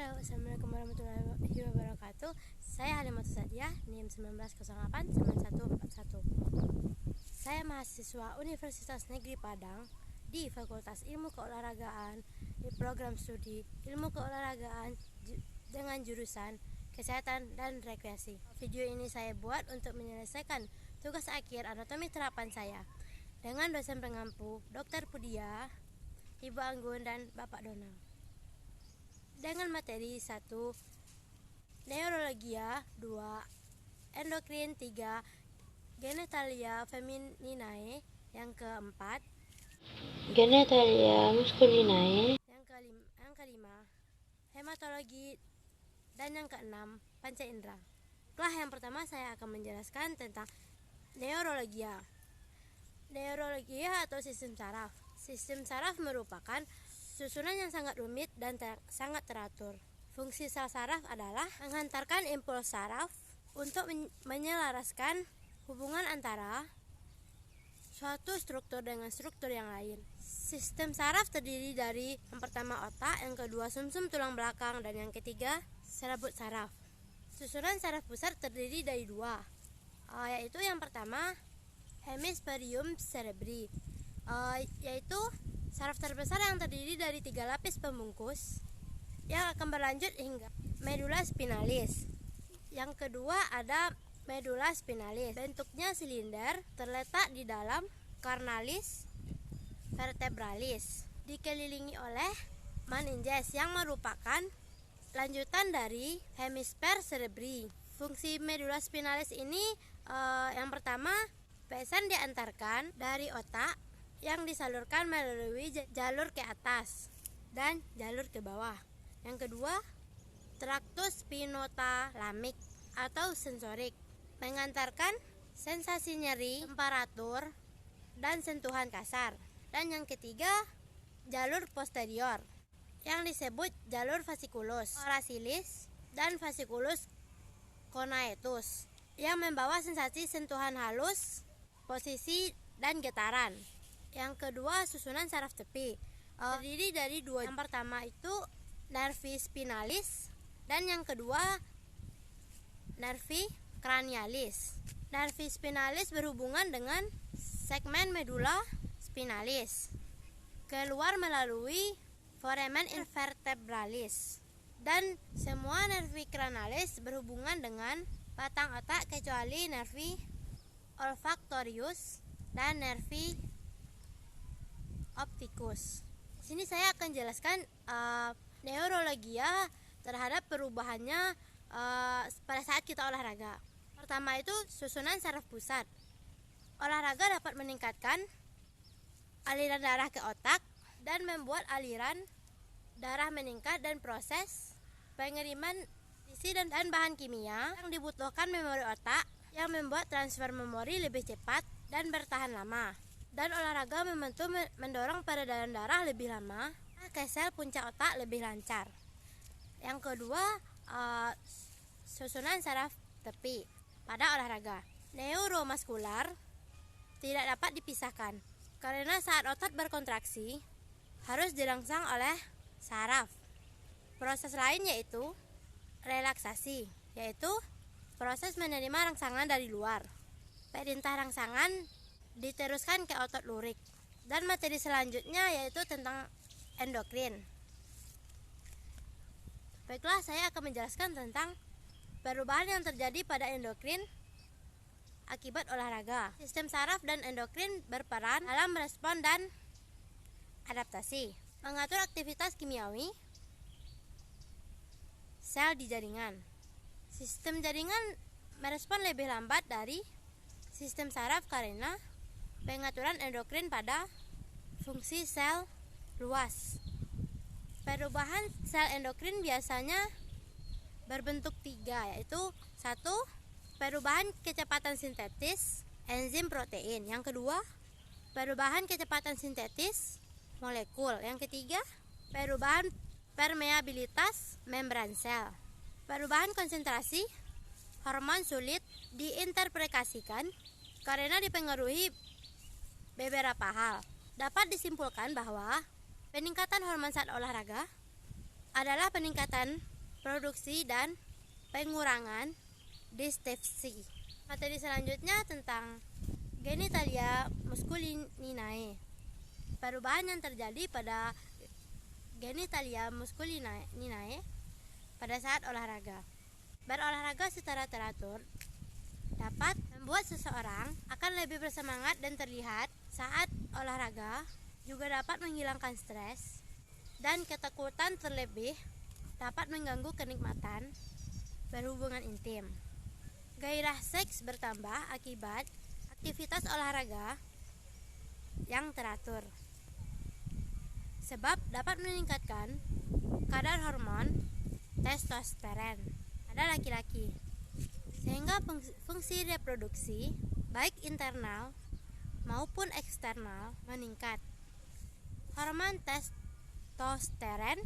Halo, Assalamualaikum warahmatullahi wabarakatuh. Saya Halimatus Sadiah, NIM 19089141. Saya mahasiswa Universitas Negeri Padang di Fakultas Ilmu Keolahragaan di program studi Ilmu Keolahragaan dengan jurusan Kesehatan dan Rekreasi. Video ini saya buat untuk menyelesaikan tugas akhir anatomi terapan saya dengan dosen pengampu Dr. Pudia, Ibu Anggun, dan Bapak Donald. Dengan materi 1, neurologia, 2, endokrin, 3, genitalia femininae, yang keempat, genitalia masculinae, yang kelima, hematologi, dan yang keenam, panca indera. Yang pertama saya akan menjelaskan tentang neurologia. Neurologia atau sistem saraf. Sistem saraf merupakan susunan yang sangat rumit dan sangat teratur. Fungsi sel saraf adalah menghantarkan impuls saraf untuk menyelaraskan hubungan antara suatu struktur dengan struktur yang lain. Sistem saraf terdiri dari yang pertama otak, yang kedua sumsum tulang belakang, dan yang ketiga serabut saraf. Susunan saraf pusat terdiri dari dua, yaitu yang pertama hemispherium cerebri, yaitu saraf terbesar yang terdiri dari 3 lapis pembungkus yang akan berlanjut hingga medula spinalis. Yang kedua ada medula spinalis, bentuknya silinder, terletak di dalam carnalis vertebralis, dikelilingi oleh meninges yang merupakan lanjutan dari hemisfer cerebri. Fungsi medula spinalis ini yang pertama, pesan diantarkan dari otak yang disalurkan melalui jalur ke atas dan jalur ke bawah. Yang kedua, traktus spinotalamik atau sensorik, mengantarkan sensasi nyeri, temperatur, dan sentuhan kasar. Dan yang ketiga, jalur posterior yang disebut jalur fasciculus coracilis dan fasciculus conaetus yang membawa sensasi sentuhan halus, posisi, dan getaran. Yang kedua, susunan saraf tepi, terdiri dari dua. Yang pertama itu nervi spinalis, dan yang kedua nervi cranialis. Nervi spinalis berhubungan dengan segmen medula spinalis, keluar melalui foramen invertebralis, dan semua nervi cranialis berhubungan dengan batang otak kecuali nervi olfactorius dan nervi opticus. Di sini saya akan jelaskan neurologia terhadap perubahannya pada saat kita olahraga. Pertama itu susunan saraf pusat. Olahraga dapat meningkatkan aliran darah ke otak dan membuat aliran darah meningkat, dan proses pengiriman isi dan bahan kimia yang dibutuhkan memori otak yang membuat transfer memori lebih cepat dan bertahan lama. Dan olahraga membantu mendorong peredaran darah lebih lama ke sel puncak otak lebih lancar. Yang kedua, susunan saraf tepi pada olahraga. Neuromuskular tidak dapat dipisahkan karena saat otot berkontraksi harus dirangsang oleh saraf. Proses lain yaitu relaksasi, yaitu proses menerima rangsangan dari luar. Perintah rangsangan diteruskan ke otot lurik. Dan materi selanjutnya yaitu tentang endokrin. Baiklah, saya akan menjelaskan tentang perubahan yang terjadi pada endokrin akibat olahraga. Sistem saraf dan endokrin berperan dalam respon dan adaptasi, mengatur aktivitas kimiawi sel di jaringan. Sistem jaringan merespon lebih lambat dari sistem saraf karena pengaturan endokrin pada fungsi sel luas. Perubahan sel endokrin biasanya berbentuk 3, yaitu 1. Perubahan kecepatan sintetis enzim protein. Yang kedua, perubahan kecepatan sintetis molekul. Yang ketiga, perubahan permeabilitas membran sel. Perubahan konsentrasi hormon sulit diinterpretasikan karena dipengaruhi beberapa hal. Dapat disimpulkan bahwa peningkatan hormon saat olahraga adalah peningkatan produksi dan pengurangan distripsi. Materi selanjutnya tentang genitalia masculinae. Perubahan yang terjadi pada genitalia masculinae pada saat olahraga. Berolahraga secara teratur dapat membuat seseorang akan lebih bersemangat dan terlihat saat olahraga, juga dapat menghilangkan stres dan ketakutan, terlebih dapat mengganggu kenikmatan berhubungan intim. Gairah seks bertambah akibat aktivitas olahraga yang teratur, sebab dapat meningkatkan kadar hormon testosteron pada laki-laki, sehingga fungsi reproduksi baik internal maupun eksternal meningkat. Hormon testosteron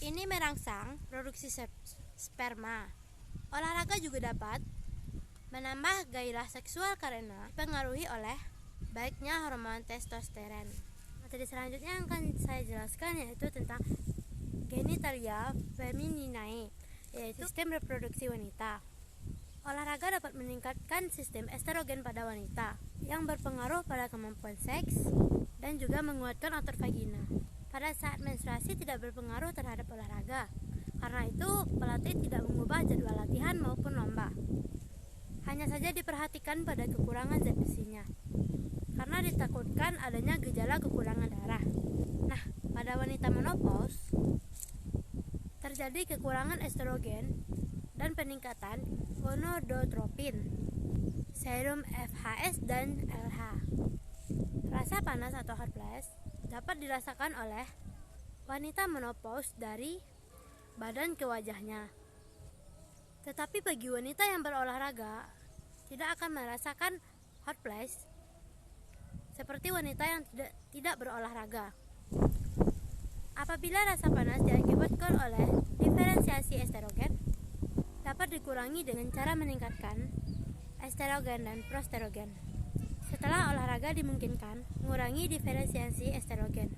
ini merangsang produksi sperma. Olahraga juga dapat menambah gairah seksual karena dipengaruhi oleh baiknya hormon testosteron. Materi selanjutnya yang akan saya jelaskan yaitu tentang genitalia femininae, yaitu sistem reproduksi wanita. Olahraga dapat meningkatkan sistem estrogen pada wanita yang berpengaruh pada kemampuan seks dan juga menguatkan otot vagina. Pada saat menstruasi tidak berpengaruh terhadap olahraga. Karena itu, pelatih tidak mengubah jadwal latihan maupun lomba. Hanya saja diperhatikan pada kekurangan zat besinya, karena ditakutkan adanya gejala kekurangan darah. Nah, pada wanita menopause terjadi kekurangan estrogen dan peningkatan gonadotropin, serum FHS dan LH. Rasa panas atau hot flash dapat dirasakan oleh wanita menopause dari badan ke wajahnya. Tetapi bagi wanita yang berolahraga tidak akan merasakan hot flash seperti wanita yang tidak berolahraga. Apabila rasa panas diakibatkan oleh diferensiasi estrogen, dapat dikurangi dengan cara meningkatkan estrogen dan prosterogen. Setelah olahraga dimungkinkan mengurangi diferensiasi estrogen.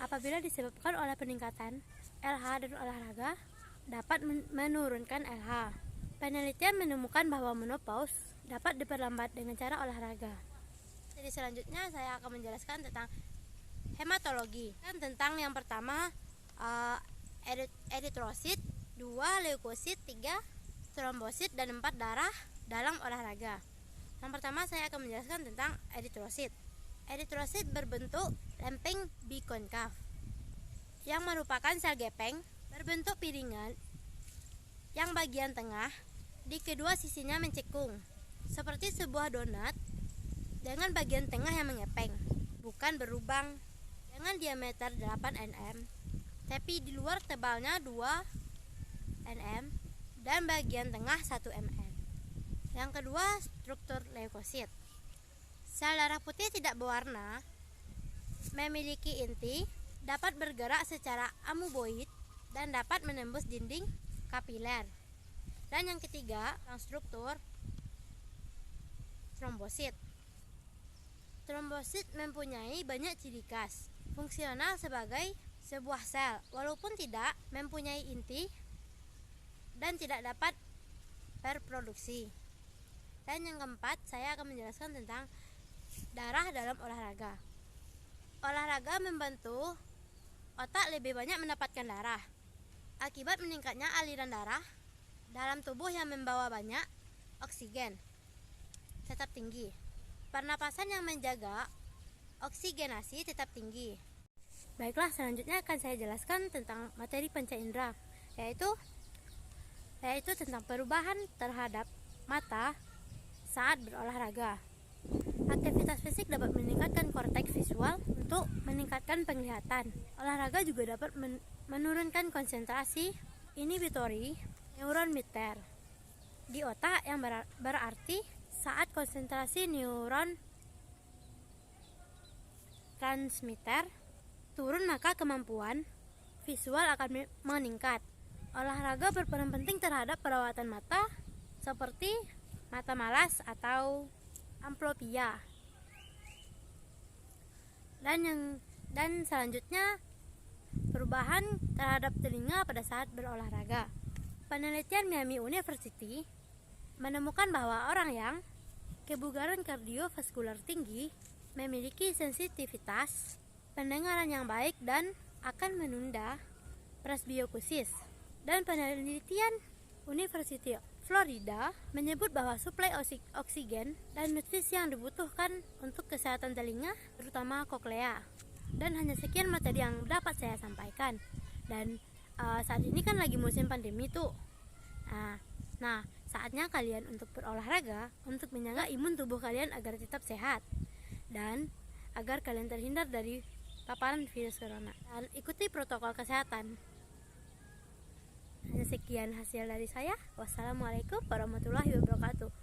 Apabila disebabkan oleh peningkatan LH dan olahraga, dapat menurunkan LH. Penelitian menemukan bahwa menopause dapat diperlambat dengan cara olahraga. Jadi selanjutnya saya akan menjelaskan tentang hematologi. Dan tentang yang pertama eritrosit, 2 leukosit, 3 trombosit, dan 4 darah dalam olahraga. Yang pertama saya akan menjelaskan tentang eritrosit. Eritrosit berbentuk lempeng bikonkav yang merupakan sel gepeng berbentuk piringan yang bagian tengah di kedua sisinya mencekung seperti sebuah donat dengan bagian tengah yang mengepeng, bukan berlubang, dengan diameter 8 nm, tapi di luar tebalnya 2 nm dan bagian tengah 1 mm. Yang kedua, struktur leukosit. Sel darah putih tidak berwarna, memiliki inti, dapat bergerak secara amoeboid dan dapat menembus dinding kapiler. Dan yang ketiga, struktur trombosit. Trombosit mempunyai banyak ciri khas, fungsional sebagai sebuah sel, walaupun tidak mempunyai inti dan tidak dapat berproduksi. Dan yang keempat, saya akan menjelaskan tentang darah dalam olahraga. Olahraga membantu otak lebih banyak mendapatkan darah akibat meningkatnya aliran darah dalam tubuh yang membawa banyak oksigen tetap tinggi. Pernapasan yang menjaga oksigenasi tetap tinggi. Baiklah, selanjutnya akan saya jelaskan tentang materi panca indera, yaitu tentang perubahan terhadap mata saat berolahraga. Aktivitas fisik dapat meningkatkan korteks visual untuk meningkatkan penglihatan. Olahraga juga dapat menurunkan konsentrasi inhibitory neuron mitter di otak, yang berarti saat konsentrasi neuron transmitter turun maka kemampuan visual akan meningkat. Olahraga berperan penting terhadap perawatan mata seperti mata malas atau ambliopia. Dan selanjutnya perubahan terhadap telinga pada saat berolahraga. Penelitian Miami University menemukan bahwa orang yang kebugaran kardiovaskular tinggi memiliki sensitivitas pendengaran yang baik dan akan menunda presbiokusis. Dan penelitian University Florida menyebut bahwa suplai oksigen dan nutrisi yang dibutuhkan untuk kesehatan telinga, terutama koklea. Dan hanya sekian materi yang dapat saya sampaikan. Dan saat ini kan lagi musim pandemi tuh. Nah, saatnya kalian untuk berolahraga untuk menjaga imun tubuh kalian agar tetap sehat dan agar kalian terhindar dari paparan virus corona. Dan ikuti protokol kesehatan. Hanya sekian hasil dari saya. Wassalamualaikum warahmatullahi wabarakatuh.